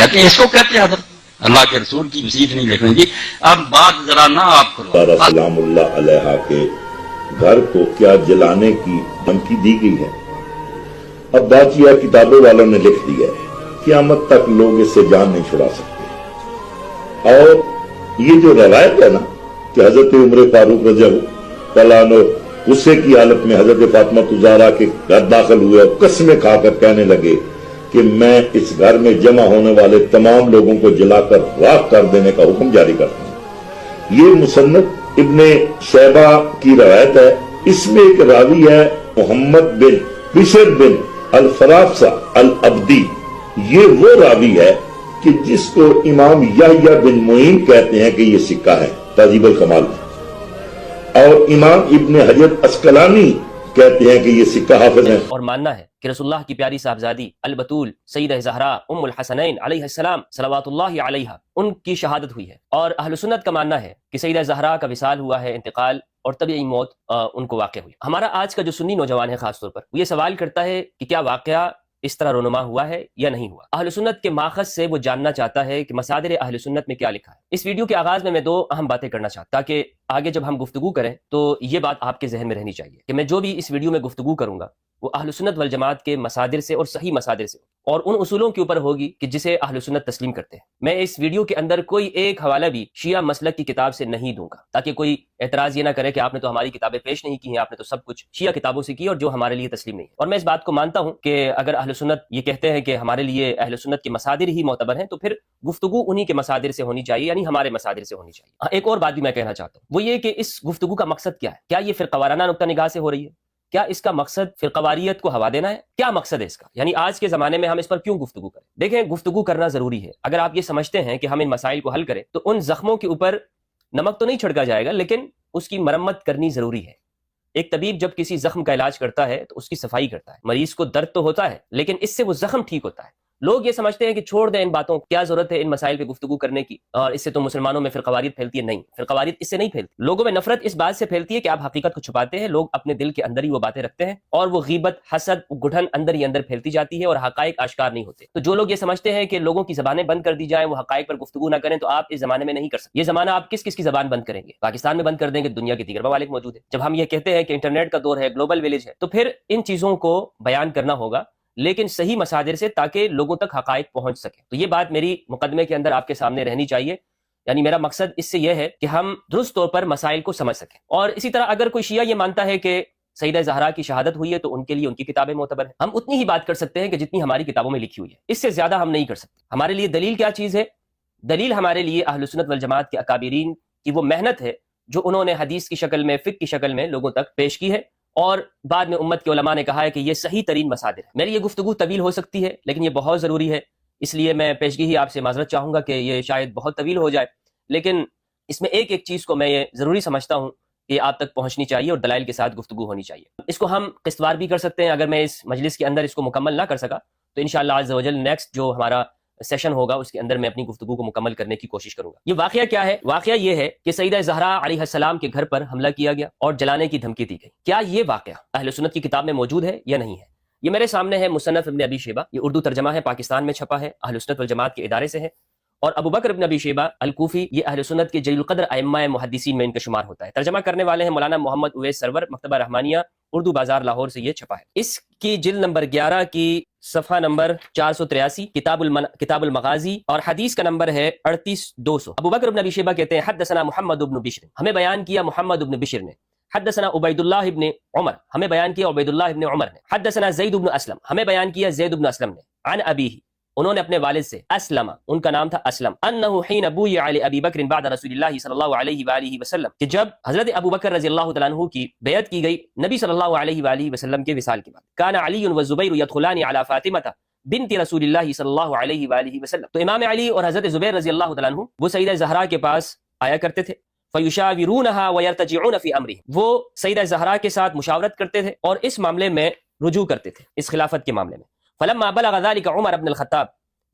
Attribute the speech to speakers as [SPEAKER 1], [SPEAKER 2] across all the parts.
[SPEAKER 1] کہتے ہیں اس کو کہتے ہیں حضرت اللہ کے رسول کی وصیت نہیں لکھنے دی. اب بات ذرا نہ آپ کرو.
[SPEAKER 2] سلام اللہ علیہ کے گھر کو کیا جلانے کی دھمکی دی گئی ہے؟ اب بات یہ کتابوں والوں نے لکھ دیا ہے، قیامت تک لوگ اس سے جان نہیں چھڑا سکتے. اور یہ جو روایت ہے نا کہ حضرت عمر فاروق رضی اللہ عنہ غصے کی حالت میں حضرت فاطمہ الزہرا کے گھر داخل ہوئے اور قسمیں کھا کر کہنے لگے کہ میں اس گھر میں جمع ہونے والے تمام لوگوں کو جلا کر راکھ کر دینے کا حکم جاری کرتا ہوں. یہ مصنف ابن شیبہ کی روایت ہے. اس میں ایک راوی ہے محمد بن بشر بن الفرافسہ العبدی. یہ وہ راوی ہے کہ جس کو امام یحییٰ بن معین کہتے ہیں کہ یہ سکہ ہے تہذیب الکمال میں، اور امام ابن حجر اسقلانی کہتے ہیں کہ یہ سکہ حافظ ہیں.
[SPEAKER 3] اور ماننا ہے کہ رسول اللہ کی پیاری صاحبزادی البتول سیدہ زہرا ام الحسنین علیہ السلام صلوات اللہ علیہا ان کی شہادت ہوئی ہے. اور اہل سنت کا ماننا ہے کہ سیدہ زہرا کا وصال ہوا ہے، انتقال اور طبیعی موت ان کو واقع ہوئی. ہمارا آج کا جو سنی نوجوان ہے خاص طور پر وہ یہ سوال کرتا ہے کہ کیا واقعہ اس طرح رونما ہوا ہے یا نہیں ہوا. اہل سنت کے ماخذ سے وہ جاننا چاہتا ہے کہ مصادر اہل سنت میں کیا لکھا ہے. اس ویڈیو کے آغاز میں دو اہم باتیں کرنا چاہتا ہوں تاکہ آگے جب ہم گفتگو کریں تو یہ بات آپ کے ذہن میں رہنی چاہیے کہ میں جو بھی اس ویڈیو میں گفتگو کروں گا وہ اہل سنت والجماعت کے مصادر سے اور صحیح مصادر سے اور ان اصولوں کے اوپر ہوگی کہ جسے اہل سنت تسلیم کرتے ہیں. میں اس ویڈیو کے اندر کوئی ایک حوالہ بھی شیعہ مسلک کی کتاب سے نہیں دوں گا تاکہ کوئی اعتراض یہ نہ کرے کہ آپ نے تو ہماری کتابیں پیش نہیں کی ہیں، آپ نے تو سب کچھ شیعہ کتابوں سے کی اور جو ہمارے لیے تسلیم نہیں ہے. اور میں اس بات کو مانتا ہوں کہ اگر اہل سنت یہ کہتے ہیں کہ ہمارے لیے اہل سنت کے مصادر ہی معتبر ہیں تو پھر گفتگو انہی کے مصادر سے ہونی چاہیے، یعنی ہمارے مصادر سے ہونی چاہیے. ایک اور بات بھی میں کہنا چاہتا ہوں وہ یہ کہ اس گفتگو کا مقصد کیا ہے. کیا یہ فرقہ وارانہ نقطہ نگاہ سے ہو رہی ہے؟ کیا اس کا مقصد فرقہ واریت کو ہوا دینا ہے؟ کیا مقصد ہے اس کا؟ یعنی آج کے زمانے میں ہم اس پر کیوں گفتگو کریں؟ دیکھیں، گفتگو کرنا ضروری ہے. اگر آپ یہ سمجھتے ہیں کہ ہم ان مسائل کو حل کریں تو ان زخموں کے اوپر نمک تو نہیں چھڑکا جائے گا لیکن اس کی مرمت کرنی ضروری ہے. ایک طبیب جب کسی زخم کا علاج کرتا ہے تو اس کی صفائی کرتا ہے. مریض کو درد تو ہوتا ہے لیکن اس سے وہ زخم ٹھیک ہوتا ہے. لوگ یہ سمجھتے ہیں کہ چھوڑ دیں ان باتوں کو، کیا ضرورت ہے ان مسائل پہ گفتگو کرنے کی، اور اس سے تو مسلمانوں میں فرقہ واریت پھیلتی ہے. نہیں، فرقہ واریت اس سے نہیں پھیلتی. لوگوں میں نفرت اس بات سے پھیلتی ہے کہ آپ حقیقت کو چھپاتے ہیں. لوگ اپنے دل کے اندر ہی وہ باتیں رکھتے ہیں اور وہ غیبت، حسد، گٹھن اندر ہی اندر پھیلتی جاتی ہے اور حقائق آشکار نہیں ہوتے. تو جو لوگ یہ سمجھتے ہیں کہ لوگوں کی زبانیں بند کر دی جائیں، وہ حقائق پر گفتگو نہ کریں، تو آپ اس زمانے میں نہیں کر سکتے. یہ زمانہ آپ کس کس کی زبان بند کریں گے؟ پاکستان میں بند کر دیں گے، دنیا کے دیگر ممالک موجود ہیں. جب ہم یہ کہتے ہیں کہ انٹرنیٹ کا دور ہے، گلوبل ویلیج ہے، تو پھر ان چیزوں کو بیان کرنا ہوگا لیکن صحیح مصادر سے تاکہ لوگوں تک حقائق پہنچ سکے. تو یہ بات میری مقدمے کے اندر آپ کے سامنے رہنی چاہیے. یعنی میرا مقصد اس سے یہ ہے کہ ہم درست طور پر مسائل کو سمجھ سکیں. اور اسی طرح اگر کوئی شیعہ یہ مانتا ہے کہ سیدہ زہرا کی شہادت ہوئی ہے تو ان کے لیے ان کی کتابیں معتبر ہیں. ہم اتنی ہی بات کر سکتے ہیں کہ جتنی ہماری کتابوں میں لکھی ہوئی ہے، اس سے زیادہ ہم نہیں کر سکتے. ہمارے لیے دلیل کیا چیز ہے؟ دلیل ہمارے لیے اہل سنت والجماعت کے اکابرین کی وہ محنت ہے جو انہوں نے حدیث کی شکل میں، فقہ کی شکل میں لوگوں تک پیش کی ہے اور بعد میں امت کے علماء نے کہا ہے کہ یہ صحیح ترین مصادر ہے. میری یہ گفتگو طویل ہو سکتی ہے لیکن یہ بہت ضروری ہے، اس لیے میں پیشگی ہی آپ سے معذرت چاہوں گا کہ یہ شاید بہت طویل ہو جائے، لیکن اس میں ایک ایک چیز کو میں یہ ضروری سمجھتا ہوں کہ آپ تک پہنچنی چاہیے اور دلائل کے ساتھ گفتگو ہونی چاہیے. اس کو ہم قسط وار بھی کر سکتے ہیں. اگر میں اس مجلس کے اندر اس کو مکمل نہ کر سکا تو انشاءاللہ عز و جل نیکسٹ جو ہمارا سیشن ہوگا اس کے اندر میں اپنی گفتگو کو مکمل کرنے کی کوشش کروں گا. یہ واقعہ کیا ہے؟ واقعہ یہ ہے کہ سیدہ زہرا علیہ السلام کے گھر پر حملہ کیا گیا اور جلانے کی دھمکی دی گئی. کیا یہ واقعہ اہل سنت کی کتاب میں موجود ہے یا نہیں ہے؟ یہ میرے سامنے ہے مصنف ابن ابی شیبہ، یہ اردو ترجمہ ہے، پاکستان میں چھپا ہے، اہل سنت والجماعت کے ادارے سے ہے. اور ابو بکر ابن ابی شیبہ الکوفی، یہ اہل سنت کے جلیل القدر ائمہ محدثین میں ان کا شمار ہوتا ہے. ترجمہ کرنے والے ہیں مولانا محمد اویس سرور، مکتبہ رحمانیہ، اردو بازار لاہور سے یہ چھپا ہے. اس کی جلد نمبر 11 کی صفحہ نمبر 483 کتاب المغازی اور حدیث کا نمبر ہے 38200. ابو بکر ابن ابی شیبہ کہتے ہیں حدثنا محمد ابن بشر، ہمیں بیان کیا محمد ابن بشر نے. حدثنا عبید اللہ ابن عمر، ہمیں بیان کیا عبید اللہ ابن عمر نے. حدثنا زید ابن اسلم، ہمیں بیان کیا زید ابن اسلم نے. عن ابیہ، انہوں نے اپنے والد سے، اسلم، ان کا نام تھا اسلم، انہ حین بویع علی ابی بکر بعد رسول اللہ صلی اللہ علیہ وآلہ وسلم، کہ جب حضرت ابو بکر رضی اللہ تعالیٰ عنہ کی بیعت کی گئی نبی صلی اللہ علیہ وآلہ وسلم کے وصال کے بعد. کان علی والزبیر یدخلان علی فاطمہ بنت رسول اللہ صلی اللہ علیہ وآلہ وسلم، تو امام علی اور حضرت زبیر رضی اللہ تعالیٰ عنہ وہ سیدہ زہرا کے پاس آیا کرتے تھے. فیشاورونها ویرتجعون فی امرہم، وہ سیدہ زہرا کے ساتھ مشاورت کرتے تھے اور اس معاملے میں رجوع کرتے تھے، اس خلافت کے معاملے میں. فلما بلغ ذلك عمر بن الخطاب،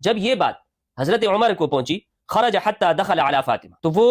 [SPEAKER 3] جب یہ بات حضرت عمر کو پہنچی، خرج حتى دخل على فاطمہ، تو وہ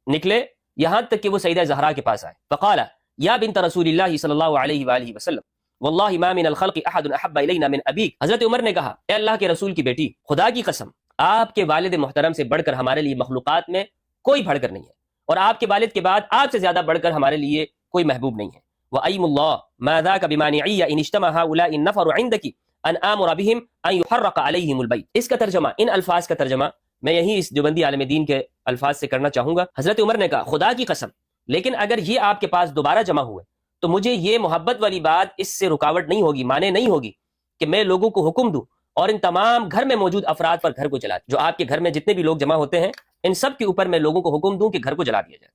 [SPEAKER 3] نکلے یہاں تک کہ وہ سیدہ زہرا کے پاس آئے. فقال یا بنت رسول اللہ صلی اللہ علیہ وآلہ وسلم واللہ ما من الخلق احد احب الینا من ابیک، حضرت عمر نے کہا اے اللہ کے رسول کی بیٹی، خدا کی قسم آپ کے والد محترم سے بڑھ کر ہمارے لیے مخلوقات میں کوئی بڑھ کر نہیں ہے، اور آپ کے والد کے بعد آپ سے زیادہ بڑھ کر ہمارے لیے کوئی محبوب نہیں ہے۔ وَأَيْمُ اللَّهِ مَا ذَاكَ بِمَانِعِيَّ إِنِ اجْتَمَعَ هَؤُلَاءِ النَّفَرُ عِندَكِ أَنْ آمُرَ بِهِمْ أَنْ يُحَرَّقَ عَلَيْهِمُ الْبَيْتِ۔ اس کا ترجمہ، ان الفاظ کا ترجمہ میں یہی اس دیوبندی عالم دین کے الفاظ سے کرنا چاہوں گا۔ حضرت عمر نے کہا خدا کی قسم، لیکن اگر یہ آپ کے پاس دوبارہ جمع ہوئے تو مجھے یہ محبت والی بات اس سے رکاوٹ نہیں ہوگی، مانے نہیں ہوگی کہ میں لوگوں کو حکم دوں اور ان تمام گھر میں موجود افراد پر گھر کو جلا دوں۔ جو آپ کے گھر میں جتنے بھی لوگ جمع ہوتے ہیں ان سب کے اوپر میں لوگوں کو حکم دوں کہ گھر کو جلا دیا جائے۔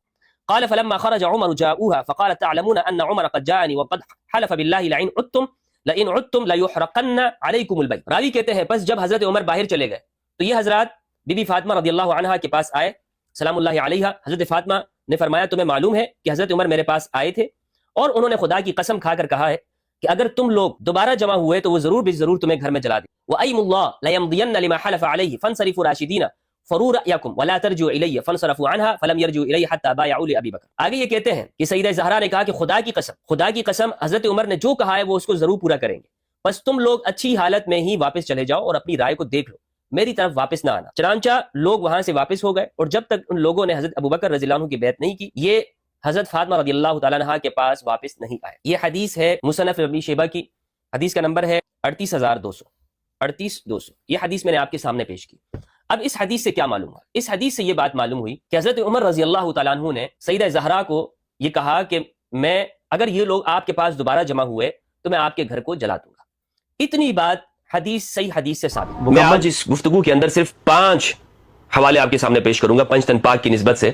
[SPEAKER 3] قال فلما خرج عمر جاءوها فقال تعلمون ان عمر قد جاءني وقد حلف بالله لئن عدتم ليحرقن عليكم البيت۔ راوی کہتے ہیں پس جب حضرت عمر باہر چلے گئے تو یہ حضرات بی بی فاطمہ رضی اللہ عنہا کے پاس آئے، سلام اللہ علیہا۔ حضرت فاطمہ نے فرمایا تمہیں معلوم ہے کہ حضرت عمر میرے پاس آئے تھے اور انہوں نے خدا کی قسم کھا کر کہا ہے کہ اگر تم لوگ دوبارہ جمع ہوئے تو وہ ضرور بھی ضرور تمہیں گھر میں جلا دیں۔ وَأَيْمُ اللَّهِ لَيَمْضِيَنَّ لِمَا حَلَفَ عَلَيْهِ فَانصَرِفُوا رَاشِدِينَ فَرُوا رَأْيَكُمْ وَلَا تَرْجِعُوا إِلَيَّ فَانصَرَفُوا عَنْهَا فَلَمْ يَرْجِعُوا إِلَيَّ حَتَّى بَايَعُوا لِأَبِي بَكْرٍ۔ آگے یہ کہتے ہیں کہ سیدہ زہرا نے کہا کہ خدا کی قسم حضرت عمر نے جو کہا ہے وہ اس کو ضرور پورا کریں گے، بس تم لوگ اچھی حالت میں ہی واپس چلے جاؤ اور اپنی رائے کو دیکھ لو، میری طرف واپس نہ آنا۔ چنانچہ لوگ وہاں سے واپس ہو گئے، اور جب تک ان لوگوں نے حضرت ابوبکر رضی اللہ عنہ کی بیعت نہیں کی یہ حضرت فاطمہ رضی اللہ تعالیٰ عنہا کے پاس واپس نہیں آئے۔ یہ حدیث ہے مصنف ابن شیبہ کی، حدیث کا نمبر ہے 38200۔ یہ حدیث میں نے آپ کے سامنے پیش کی۔ اب اس حدیث سے کیا معلوم ہوا؟ اس حدیث سے یہ بات معلوم ہوئی کہ حضرت عمر رضی اللہ تعالیٰ عنہ نے سیدہ زہرا کو یہ کہا کہ میں اگر یہ لوگ آپ کے پاس دوبارہ جمع ہوئے تو میں آپ کے گھر کو جلا دوں گا۔ اتنی بات حدیث صحیح حدیث سے ثابت۔ میں آج اس گفتگو کے اندر صرف 5 حوالے آپ کے سامنے پیش کروں گا، پنجتن پاک کی نسبت سے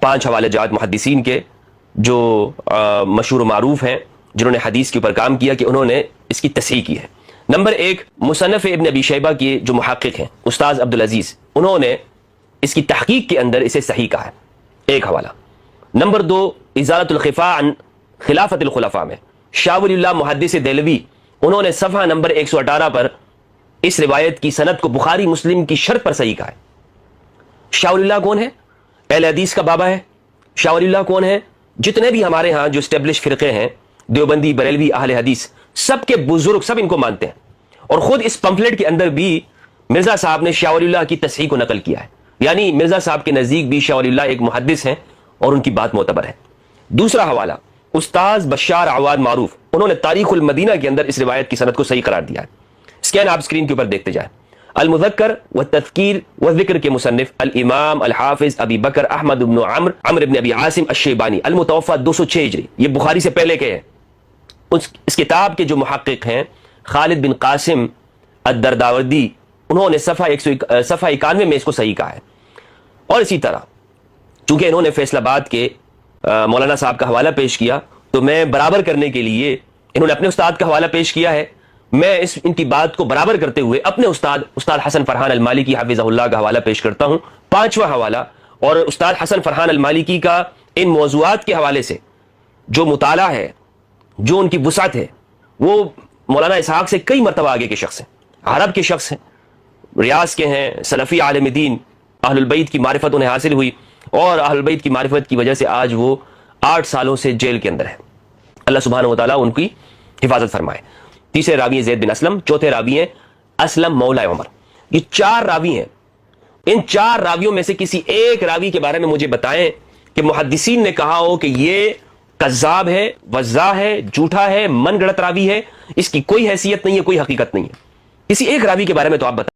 [SPEAKER 3] 5 حوالے جات محدثین کے جو مشہور و معروف ہیں، جنہوں نے حدیث کے اوپر کام کیا کہ انہوں نے اس کی تصحیح کی ہے۔ نمبر 1 مصنف ابن ابی شیبہ کے جو محقق ہیں استاذ عبدالعزیز، انہوں نے اس کی تحقیق کے اندر اسے صحیح کہا ہے، ایک حوالہ۔ نمبر 2 ازالۃ الخفاء عن خلافت الخلفاء میں شاہ ولی اللہ محدث دہلوی، انہوں نے صفحہ نمبر 118 پر اس روایت کی سند کو بخاری مسلم کی شرط پر صحیح کہا ہے۔ شاہ ولی اللہ کون ہے؟ اہل حدیث کا بابا ہے۔ شاہ ولی اللہ کون ہے؟ جتنے بھی ہمارے ہاں جو اسٹیبلش فرقے ہیں، دیوبندی، بریلوی، اہل حدیث، سب کے بزرگ سب ان کو مانتے ہیں، اور خود اس پمفلٹ کے اندر بھی مرزا صاحب نے شاہ ولی اللہ کی تصحیح کو نقل کیا ہے، یعنی مرزا صاحب کے نزدیک بھی شاہ ولی اللہ ایک محدث ہیں اور ان کی بات معتبر ہے۔ دوسرا حوالہ استاذ بشار عواد معروف، انہوں نے تاریخ المدینہ کے اندر اس روایت کی سند کو صحیح قرار دیا ہے۔ اسکین آپ اسکرین کے اوپر دیکھتے جائیں۔ المذکر والتذکیر والذکر کے مصنف الامام الحافظ ابی بکر احمد بن عمرو بن ابی عاصم الشیبانی، المتوفی 206 ہجری، یہ بخاری سے پہلے کے ہیں۔ اس کتاب کے جو محقق ہیں خالد بن قاسم الدرداوردی، انہوں نے صفحہ 91 میں اس کو صحیح کہا ہے۔ اور اسی طرح چونکہ انہوں نے فیصل آباد کے مولانا صاحب کا حوالہ پیش کیا تو میں برابر کرنے کے لیے انہوں نے اپنے استاد کا حوالہ پیش کیا ہے، میں ان کی بات کو برابر کرتے ہوئے اپنے استاد حسن فرحان المالکی حفظہ اللہ کا حوالہ پیش کرتا ہوں، 5واں حوالہ۔ اور استاد حسن فرحان المالکی کا ان موضوعات کے حوالے سے جو مطالعہ ہے، جو ان کی وسعت ہے، وہ مولانا اسحاق سے کئی مرتبہ آگے کے شخص ہیں، عرب کے شخص ہیں، ریاض کے ہیں، سلفی عالم دین، اہل البیت کی معرفت انہیں حاصل ہوئی، اور اہل البیت کی معرفت کی وجہ سے آج وہ 8 سالوں سے جیل کے اندر ہے۔ اللہ سبحانہ وتعالیٰ ان کی حفاظت فرمائے۔ تیسرے راوی ہیں زید بن اسلم، چوتھے راوی ہیں اسلم مولا عمر۔ یہ 4 راوی ہیں، ان 4 راویوں میں سے کسی ایک راوی کے بارے میں مجھے بتائیں کہ محدثین نے کہا ہو کہ یہ کذاب ہے، وضاع ہے، جھوٹا ہے، من گڑت راوی ہے، اس کی کوئی حیثیت نہیں ہے، کوئی حقیقت نہیں ہے۔ کسی ایک راوی کے بارے میں تو آپ بتائیں۔